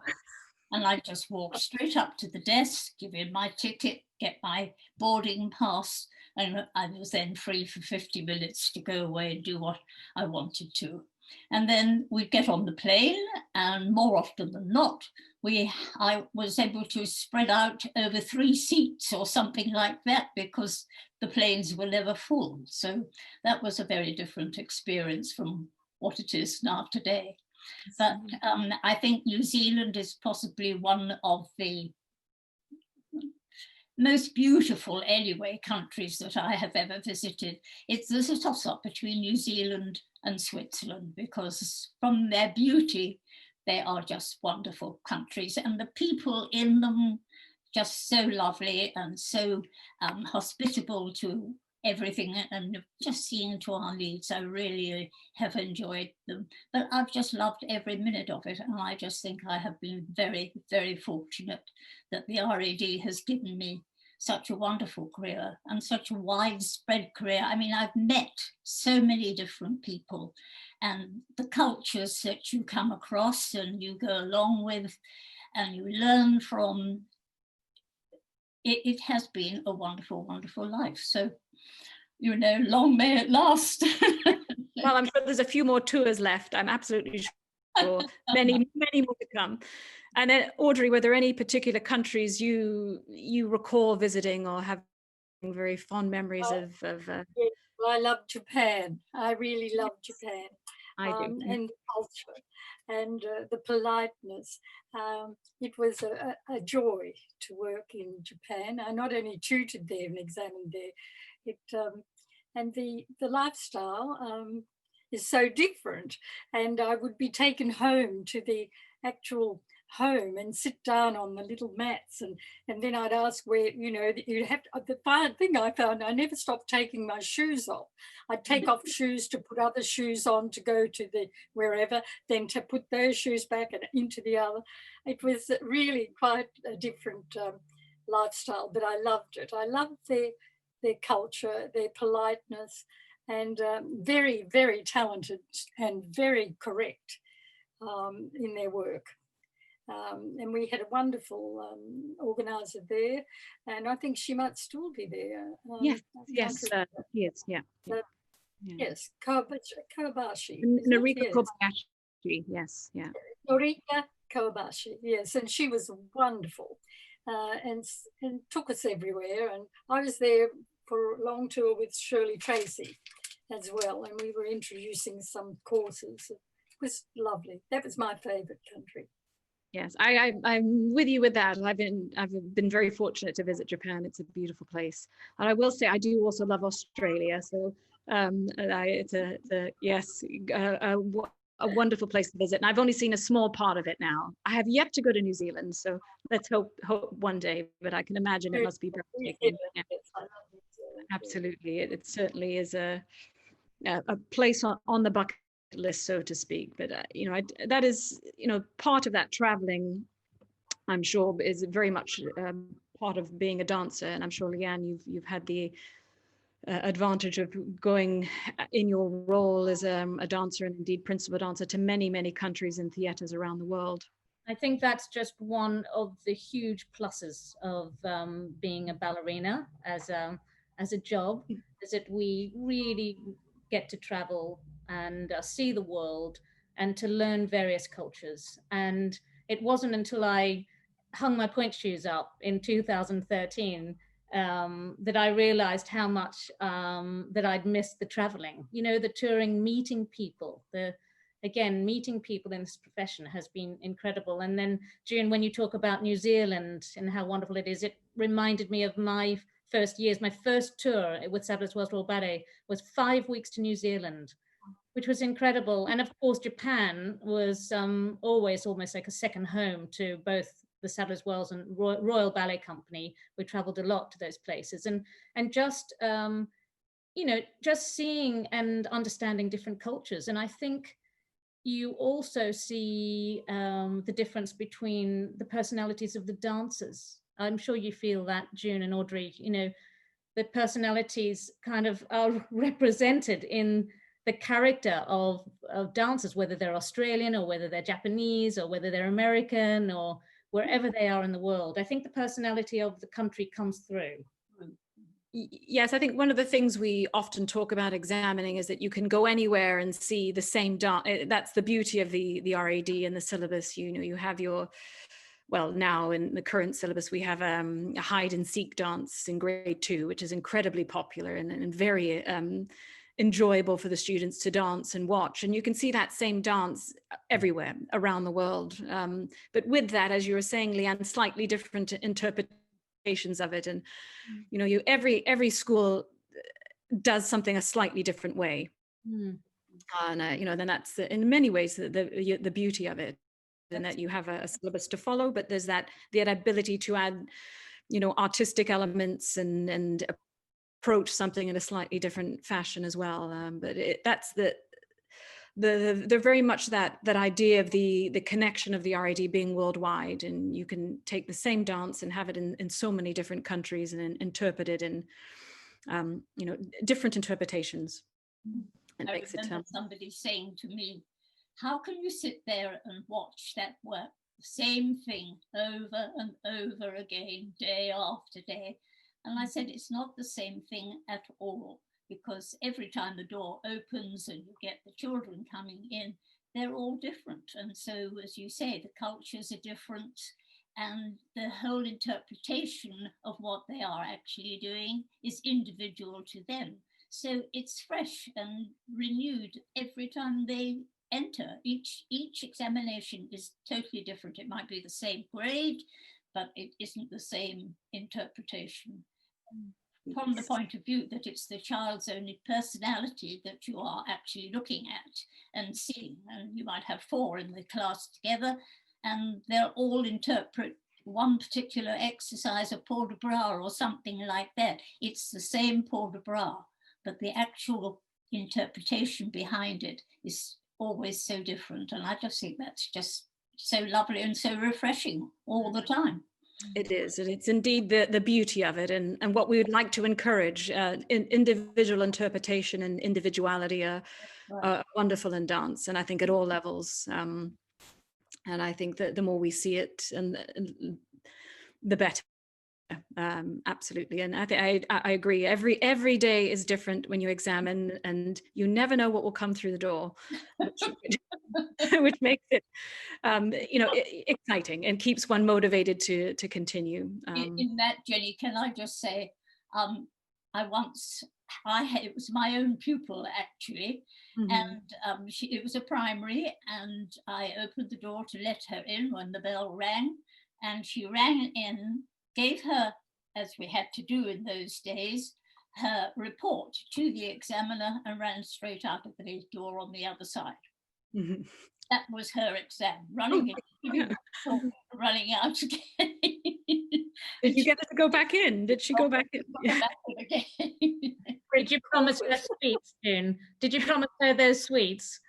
And I'd just walk straight up to the desk, give in my ticket, get my boarding pass, and I was then free for 50 minutes to go away and do what I wanted to. And then we'd get on the plane, and more often than not, I was able to spread out over 3 seats or something like that, because the planes were never full. So that was a very different experience from what it is now today. But I think New Zealand is possibly one of the most beautiful, anyway, countries that I have ever visited. There's a toss-up between New Zealand and Switzerland, because from their beauty, they are just wonderful countries, and the people in them just so lovely and so hospitable to everything, and just seeing to our needs. I really have enjoyed them, but I've just loved every minute of it, and I just think I have been very, very fortunate that the RAD has given me such a wonderful career and such a widespread career. I mean, I've met so many different people, and the cultures that you come across and you go along with and you learn from, it has been a wonderful, wonderful life. So, you know, long may it last. Well, I'm sure there's a few more tours left. I'm absolutely sure. Many, many more to come. And then, Audrey, were there any particular countries you recall visiting or have very fond memories of? Yes, well, I love Japan. I really love Japan. I do. And the culture and the politeness. It was a joy to work in Japan. I not only tutored there and examined there, and the lifestyle is so different. And I would be taken home to the actual home and sit down on the little mats, and then I'd ask where, you know, you'd have to, the fun thing I found, I never stopped taking my shoes off. I'd take off shoes to put other shoes on to go to the wherever, then to put those shoes back and into the other. It was really quite a different lifestyle, but I loved it. I loved their culture, their politeness, and very, very talented and very correct in their work. And we had a wonderful organizer there, and I think she might still be there. Yes, yes, yeah. Yes, Kobayashi. Noriko Yes. Kobayashi, yes, yeah. Noriko Kobayashi, yes, and she was wonderful, and took us everywhere. And I was there for a long tour with Shirley Tracy as well, and we were introducing some courses. It was lovely. That was my favourite country. Yes, I'm with you with that. I've been very fortunate to visit Japan. It's a beautiful place, and I will say I do also love Australia. So it's a wonderful place to visit. And I've only seen a small part of it now. I have yet to go to New Zealand, so let's hope one day. But I can imagine it must be breathtaking. Yeah. Absolutely, it certainly is a place on the bucket list, so to speak. But you know, that is, you know, part of that traveling, I'm sure, is very much part of being a dancer. And I'm sure, Leanne, you've had the advantage of going in your role as a dancer and indeed principal dancer to many countries and theatres around the world. I think that's just one of the huge pluses of being a ballerina as a job, is that we really get to travel and see the world and to learn various cultures. And it wasn't until I hung my pointe shoes up in 2013 that I realized how much that I'd missed the traveling, you know, the touring, meeting people. Meeting people in this profession has been incredible. And then, June, when you talk about New Zealand and how wonderful it is, it reminded me of my first years. My first tour with Sadler's Wells Royal Ballet was 5 weeks to New Zealand, which was incredible. And of course, Japan was always almost like a second home to both the Sadler's Wells and Royal Ballet Company. We traveled a lot to those places, and just you know, just seeing and understanding different cultures. And I think you also see the difference between the personalities of the dancers. I'm sure you feel that, June and Audrey, you know, the personalities kind of are represented in the character of dancers, whether they're Australian or whether they're Japanese or whether they're American or wherever they are in the world. I think the personality of the country comes through. Yes, I think one of the things we often talk about examining is that you can go anywhere and see the same dance. That's the beauty of the RAD and the syllabus. You know, you have your, well, now in the current syllabus, we have a hide and seek dance in grade 2, which is incredibly popular and very enjoyable for the students to dance and watch. And you can see that same dance everywhere around the world. But with that, as you were saying, Leanne, slightly different interpretation interpretations of it. And, you know, every school does something a slightly different way. And, you know, then that's in many ways the beauty of it, and that you have a syllabus to follow, but there's that ability to add, you know, artistic elements and approach something in a slightly different fashion as well. But that's they're very much that idea of the connection of the RAD being worldwide, and you can take the same dance and have it in so many different countries and interpret it in, you know, different interpretations. I remember somebody saying to me, how can you sit there and watch that work, the same thing over and over again, day after day? And I said, it's not the same thing at all, because every time the door opens and you get the children coming in, they're all different. And so, as you say, the cultures are different, and the whole interpretation of what they are actually doing is individual to them. So it's fresh and renewed every time they enter. Each examination is totally different. It might be the same grade, but it isn't the same interpretation. From the point of view that it's the child's own personality that you are actually looking at and seeing. And you might have 4 in the class together, and they'll all interpret one particular exercise, a port de bras or something like that. It's the same port de bras, but the actual interpretation behind it is always so different. And I just think that's just so lovely and so refreshing all the time. It is, and it's indeed the beauty of it, and what we would like to encourage. Individual interpretation and individuality are wonderful in dance, and I think at all levels. And I think that the more we see it, and the better. Absolutely, and I think I agree. Every day is different when you examine, and you never know what will come through the door, which makes it, you know, exciting and keeps one motivated to continue. In that, Jenny, can I just say, it was my own pupil actually, and it was a primary, and I opened the door to let her in when the bell rang, and she ran in, gave her, as we had to do in those days, her report to the examiner, and ran straight out of the door on the other side. That was her exam, running in, running out again. Did you get her to go back in? Did she go back in? Did you promise her sweets, June? Did you promise her those sweets?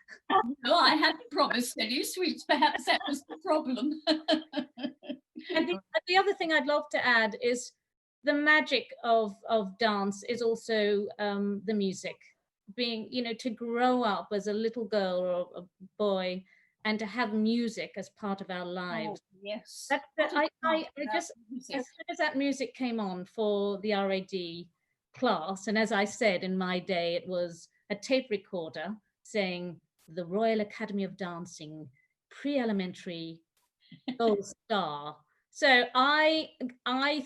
No, I hadn't promised any sweets. Perhaps that was the problem. And the other thing I'd love to add is the magic of dance is also the music. Being, you know, to grow up as a little girl or a boy and to have music as part of our lives. Oh, yes. I just, as soon as that music came on for the RAD class, and as I said, in my day, it was a tape recorder saying the Royal Academy of Dancing, pre-elementary, gold star. So I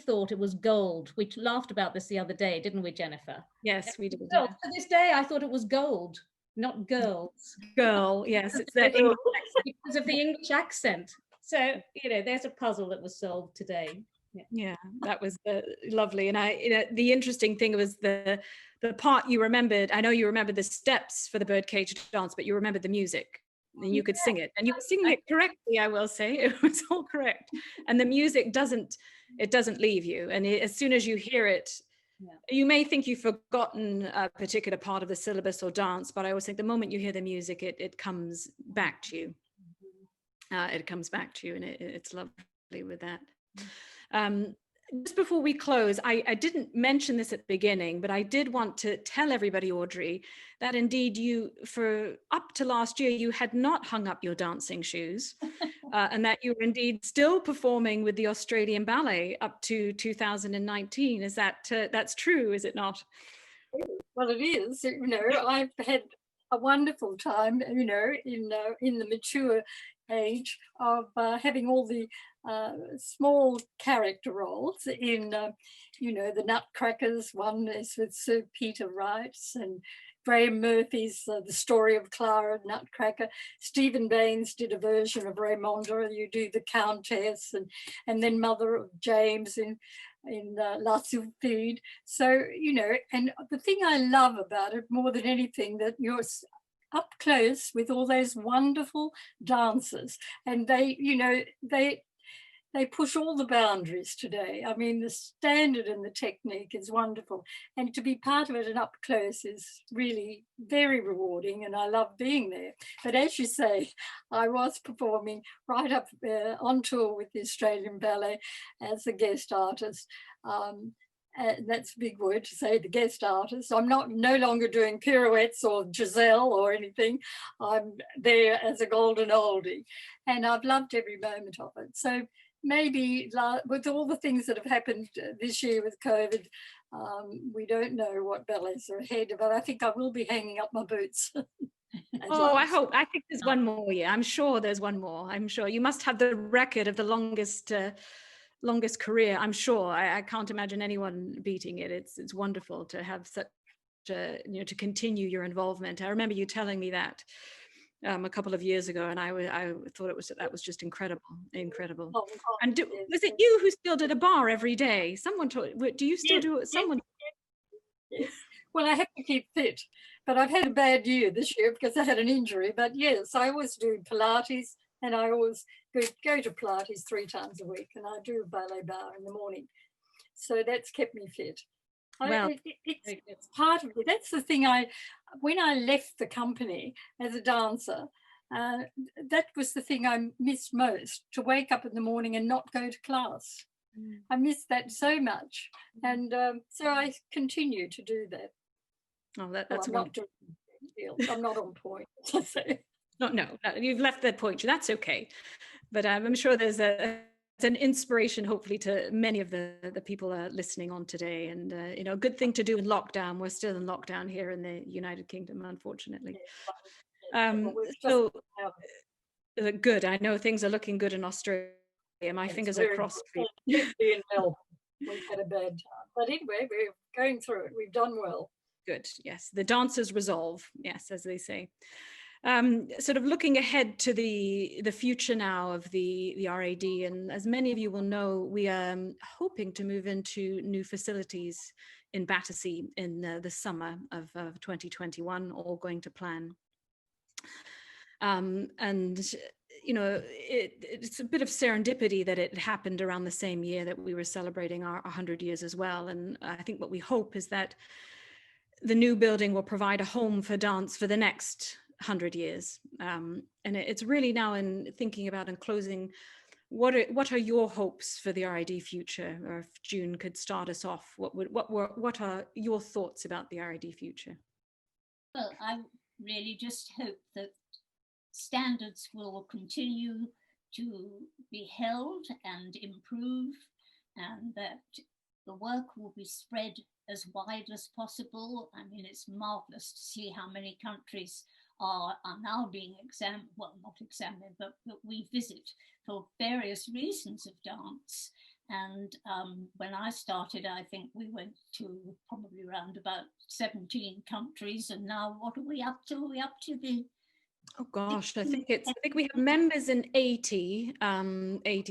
thought it was gold. We laughed about this the other day, didn't we, Jennifer? Yes, we did. So to this day, I thought it was gold, not girls. Girl, yes, it's that because of the English accent. So, you know, there's a puzzle that was solved today. Yeah, that was lovely. And the interesting thing was the part you remembered. I know you remember the steps for the Birdcage Dance, but you remembered the music. And you could sing it, and you were singing it correctly. I will say it was all correct, and the music doesn't leave you. And as soon as you hear it, you may think you've forgotten a particular part of the syllabus or dance, but I always think the moment you hear the music, it comes back to you. It comes back to you, and it's lovely with that. Just before we close, I didn't mention this at the beginning, but I did want to tell everybody, Audrey, that indeed you, for up to last year, you had not hung up your dancing shoes, and that you were indeed still performing with the Australian Ballet up to 2019. Is that's true, is it not? Well, it is. You know, I've had a wonderful time, you know, in the mature age of having all the small character roles in, you know, the Nutcrackers. One is with Sir Peter Wright's, and Graham Murphy's The Story of Clara Nutcracker. Stephen Baines did a version of Raymonda. You do the Countess, and then Mother of James. And in La Sulfide. So, you know, and the thing I love about it more than anything, that you're up close with all those wonderful dancers, and they, you know, they push all the boundaries today. I mean, the standard and the technique is wonderful. And to be part of it and up close is really very rewarding, and I love being there. But as you say, I was performing right up on tour with the Australian Ballet as a guest artist. That's a big word to say, the guest artist. I'm no longer doing pirouettes or Giselle or anything. I'm there as a golden oldie, and I've loved every moment of it. So maybe with all the things that have happened this year with COVID, we don't know what ballets are ahead, but I think I will be hanging up my boots. Oh, I think there's one more year. I'm sure there's one more. I'm sure you must have the record of the longest career. I'm sure. I can't imagine anyone beating it. It's wonderful to have such a, you know, to continue your involvement. I remember you telling me that a couple of years ago, and I thought that was just incredible. Oh, And was it you who still did a bar every day? Someone told. Do you still do it? Someone. Yes. Well, I have to keep fit, but I've had a bad year this year because I had an injury. But yes, I always do Pilates, and I always go to Pilates 3 times a week, and I do a ballet bar in the morning. So that's kept me fit. Well, it's part of it. That's the thing. When I left the company as a dancer, that was the thing I missed most, to wake up in the morning and not go to class. I missed that so much. And so I continue to do that. Oh, that's I'm not doing I'm not on point. No, you've left that point. That's okay. But I'm sure there's an inspiration, hopefully, to many of the people listening on today. And, you know, a good thing to do in lockdown. We're still in lockdown here in the United Kingdom, unfortunately. So good. I know things are looking good in Australia. My fingers are crossed. In Melbourne, we've had a bad time. But anyway, we're going through it. We've done well. Good. Yes. The dancers resolve. Yes, as they say. Sort of looking ahead to the future now of the RAD, and as many of you will know, we are hoping to move into new facilities in Battersea in the summer of 2021, all going to plan. And you know, it's a bit of serendipity that it happened around the same year that we were celebrating our 100 years as well. And I think what we hope is that the new building will provide a home for dance for the next 100 years. And it's really now in thinking about and closing, what are your hopes for the RAD future? Or if June could start us off, what are your thoughts about the RAD future? Well, I really just hope that standards will continue to be held and improve, and that the work will be spread as wide as possible. I mean, it's marvelous to see how many countries are now being examined, well, not examined, but we visit for various reasons of dance. And when I started, I think we went to probably around about 17 countries, and now what are we up to? Are we up to the... Oh gosh, I think we have members in 80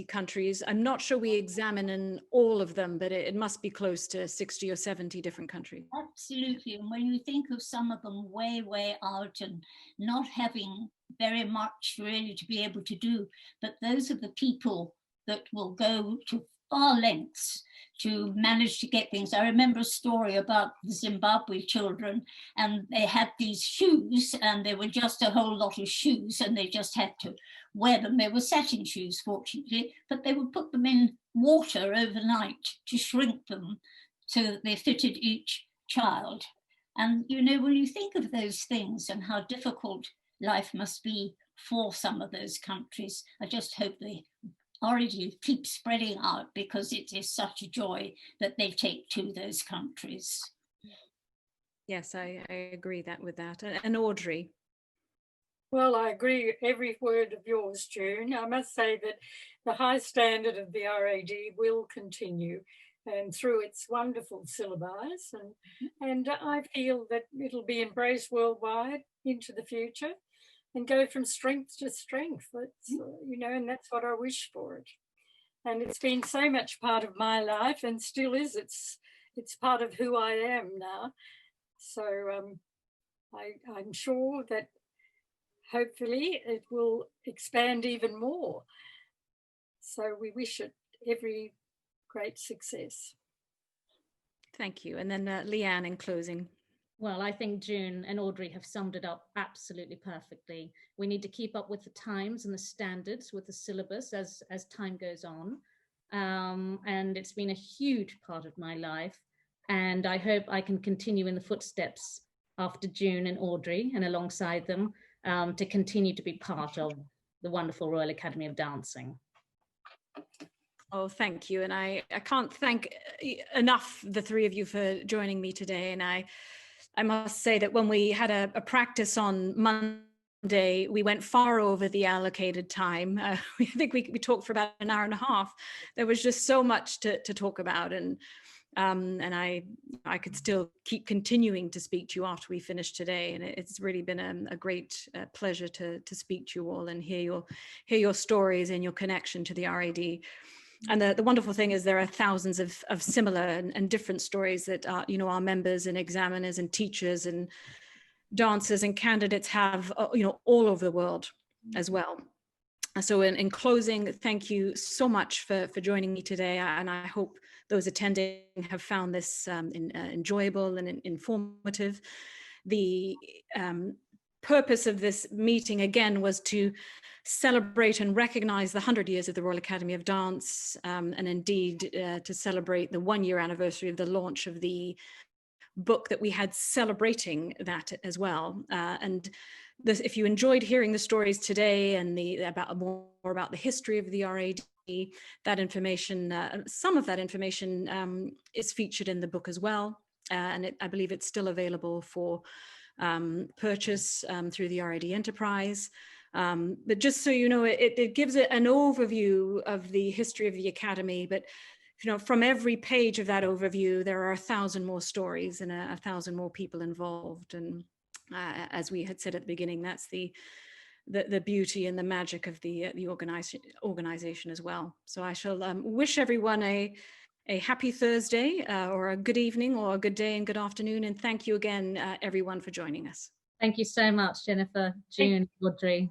countries. I'm not sure we examine in all of them, but it must be close to 60 or 70 different countries. Absolutely. And when you think of some of them way out and not having very much really to be able to do, but those are the people that will go to far lengths to manage to get things. I remember a story about the Zimbabwe children, and they had these shoes, and they were just a whole lot of shoes, and they just had to wear them. They were satin shoes, fortunately, but they would put them in water overnight to shrink them so that they fitted each child. And, you know, when you think of those things and how difficult life must be for some of those countries, I just hope they already keep spreading out, because it is such a joy that they take to those countries. Yes, I agree with that. And Audrey? Well, I agree every word of yours, June. I must say that the high standard of the RAD will continue, and through its wonderful syllabus, and I feel that it'll be embraced worldwide into the future and go from strength to strength. That's, you know, and that's what I wish for it. And it's been so much part of my life and still is. It's part of who I am now. So I'm sure that hopefully it will expand even more. So we wish it every great success. Thank you. And then Leanne in closing. Well, I think June and Audrey have summed it up absolutely perfectly. We need to keep up with the times and the standards with the syllabus as time goes on. And it's been a huge part of my life. And I hope I can continue in the footsteps after June and Audrey and alongside them to continue to be part of the wonderful Royal Academy of Dancing. Oh, thank you. And I can't thank enough the three of you for joining me today. And I must say that when we had a practice on Monday, we went far over the allocated time. I think we talked for about an hour and a half. There was just so much to talk about. And I could still keep continuing to speak to you after we finish today. And it's really been a great pleasure to speak to you all and hear your stories and your connection to the RAD. And the wonderful thing is there are thousands of similar and different stories that our members and examiners and teachers and dancers and candidates have all over the world as well. So in closing, thank you so much for joining me today, and I hope those attending have found this enjoyable and informative. The purpose of this meeting again was to celebrate and recognize the 100 years of the Royal Academy of Dance, and indeed to celebrate the 1-year anniversary of the launch of the book that we had celebrating that as well. And if you enjoyed hearing the stories today and more about the history of the RAD, that information, some of that information is featured in the book as well. And I believe it's still available for purchase through the RAD Enterprise. But just so you know, it gives it an overview of the history of the Academy, but from every page of that overview, there are 1,000 more stories and 1,000 more people involved. And as we had said at the beginning, that's the beauty and the magic of the organization as well. So I shall wish everyone a happy Thursday or a good evening or a good day and good afternoon. And thank you again, everyone, for joining us. Thank you so much, Jennifer, June, Audrey.